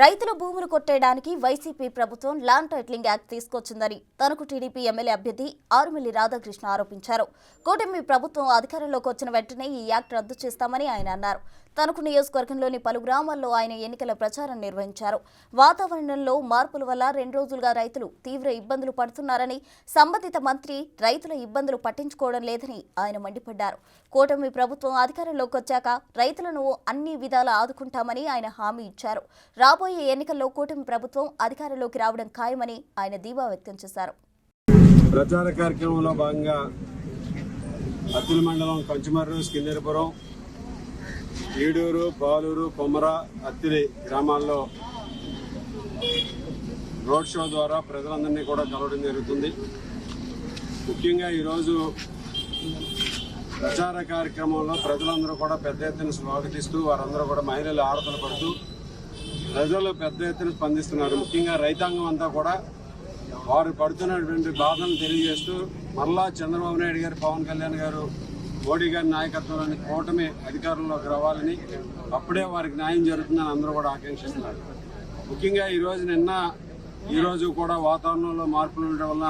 రైతుల భూములు కొట్టేయడానికి వైసీపీ ప్రభుత్వం ల్యాండ్ టైటిలింగ్ యాక్ట్ తీసుకొచ్చిందని తనకు టీడీపీ ఎమ్మెల్యే అభ్యర్థి ఆరుమిల్లి రాధాకృష్ణ ఆరోపించారు. కూటమి ప్రభుత్వం అధికారంలోకి వచ్చిన వెంటనే ఈ యాక్ట్ రద్దు చేస్తామని ఆయన అన్నారు. తనకు నియోజకవర్గంలోని పలు గ్రామాల్లో ఆయన ఎన్నికల ప్రచారం నిర్వహించారు. వాతావరణంలో మార్పుల వల్ల 2 రోజులుగా రైతులు తీవ్ర ఇబ్బందులు పడుతున్నారని, సంబంధిత మంత్రి రైతుల ఇబ్బందులు పట్టించుకోవడం లేదని ఆయన మండిపడ్డారు. కూటమి ప్రభుత్వం అధికారంలోకి వచ్చాక రైతులను అన్ని విధాలా ఆదుకుంటామని ఆయన హామీ ఇచ్చారు. రాబోయే ఎన్నికల్లో కూటమి ప్రభుత్వం అధికారంలోకి రావడం ఖాయమని ఆయన ధీమా వ్యక్తం చేశారు. ప్రచార కార్యక్రమంలో భాగంగా అత్తిలి మండలం కంచుమర్రు, స్కిన్నెరపురం, ఈడూరు, పాలూరు, కొమర, అత్తిలి గ్రామాల్లో రోడ్ షో ద్వారా ప్రజలందరినీ కూడా కలవడం జరుగుతుంది. ముఖ్యంగా ఈరోజు ప్రచార కార్యక్రమంలో ప్రజలందరూ కూడా పెద్ద ఎత్తున స్వాగతిస్తూ, వారందరూ కూడా మహిళలు ఆడతలు పడుతూ ప్రజలు పెద్ద ఎత్తున స్పందిస్తున్నారు. ముఖ్యంగా రైతాంగం అంతా కూడా వారు పడుతున్నటువంటి బాధలను తెలియజేస్తూ మరలా చంద్రబాబు నాయుడు గారు, పవన్ కళ్యాణ్ గారు, మోడీ గారి నాయకత్వంలోని కూటమి అధికారంలోకి రావాలని, అప్పుడే వారికి న్యాయం జరుగుతుందని అందరూ కూడా ఆకాంక్షిస్తున్నారు. ముఖ్యంగా ఈరోజు కూడా వాతావరణంలో మార్పులు ఉండడం వల్ల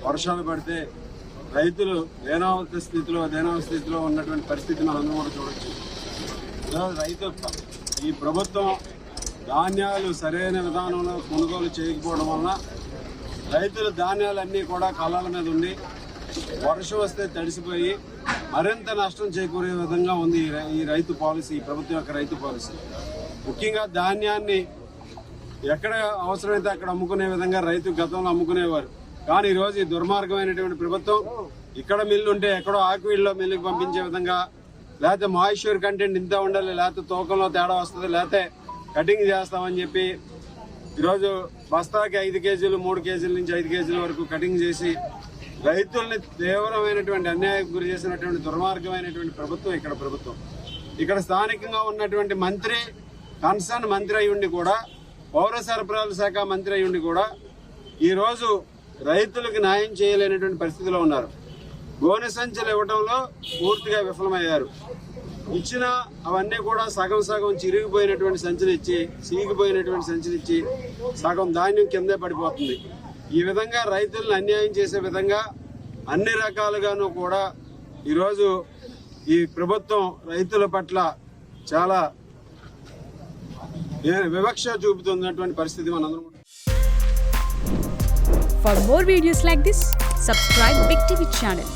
వర్షాలు పడితే రైతులు దీనావస్థ స్థితిలో ఉన్నటువంటి పరిస్థితి మనందరం కూడా చూడొచ్చు. ఈ ప్రభుత్వం ధాన్యాలు సరైన విధానంలో కొనుగోలు చేయకపోవడం వల్ల రైతుల ధాన్యాలన్నీ కూడా కళ్ళల మీద ఉండి వర్షం వస్తే తడిసిపోయి మరింత నష్టం చేకూరే విధంగా ఉంది ఈ రైతు పాలసీ, ఈ ప్రభుత్వం యొక్క రైతు పాలసీ. ముఖ్యంగా ధాన్యాన్ని ఎక్కడ అవసరమైతే అక్కడ అమ్ముకునే విధంగా రైతు గతంలో అమ్ముకునేవారు. కానీ ఈరోజు ఈ దుర్మార్గమైనటువంటి ప్రభుత్వం ఇక్కడ మిల్లు ఉంటే ఎక్కడో ఆక్వీడ్లో మిల్లుకి పంపించే విధంగా, లేకపోతే మాయిశ్చర్ కంటెంట్ ఇంత ఉండాలి, లేకపోతే తూకంలో తేడా వస్తుంది, లేకపోతే కటింగ్ చేస్తామని చెప్పి ఈరోజు బస్తాకి 5 కేజీలు, 3 కేజీల నుంచి 5 కేజీల వరకు కటింగ్ చేసి రైతుల్ని తీవ్రమైనటువంటి అన్యాయం గురి చేసినటువంటి దుర్మార్గమైనటువంటి ప్రభుత్వం ఇక్కడ స్థానికంగా ఉన్నటువంటి మంత్రి, కన్సర్న్ మంత్రి అయ్యుండి కూడా, పౌర సరఫరాల శాఖ మంత్రి అయ్యుండి కూడా ఈరోజు రైతులకు న్యాయం చేయలేనటువంటి పరిస్థితిలో ఉన్నారు. గోనె సంచులు ఇవ్వడంలో పూర్తిగా విఫలమయ్యారు. ఇచ్చిన అవన్నీ కూడా సగం చిరిగిపోయినటువంటి సంచులు ఇచ్చి, చీగిపోయినటువంటి సంచులు ఇచ్చి సగం ధాన్యం కిందే పడిపోతుంది. ఈ విధంగా రైతులను అన్యాయం చేసే విధంగా అన్ని రకాలుగాను కూడా ఈరోజు ఈ ప్రభుత్వం రైతుల పట్ల చాలా వివక్ష చూపుతున్నటువంటి పరిస్థితి మనందరం. For more videos like this, subscribe Big TV channel.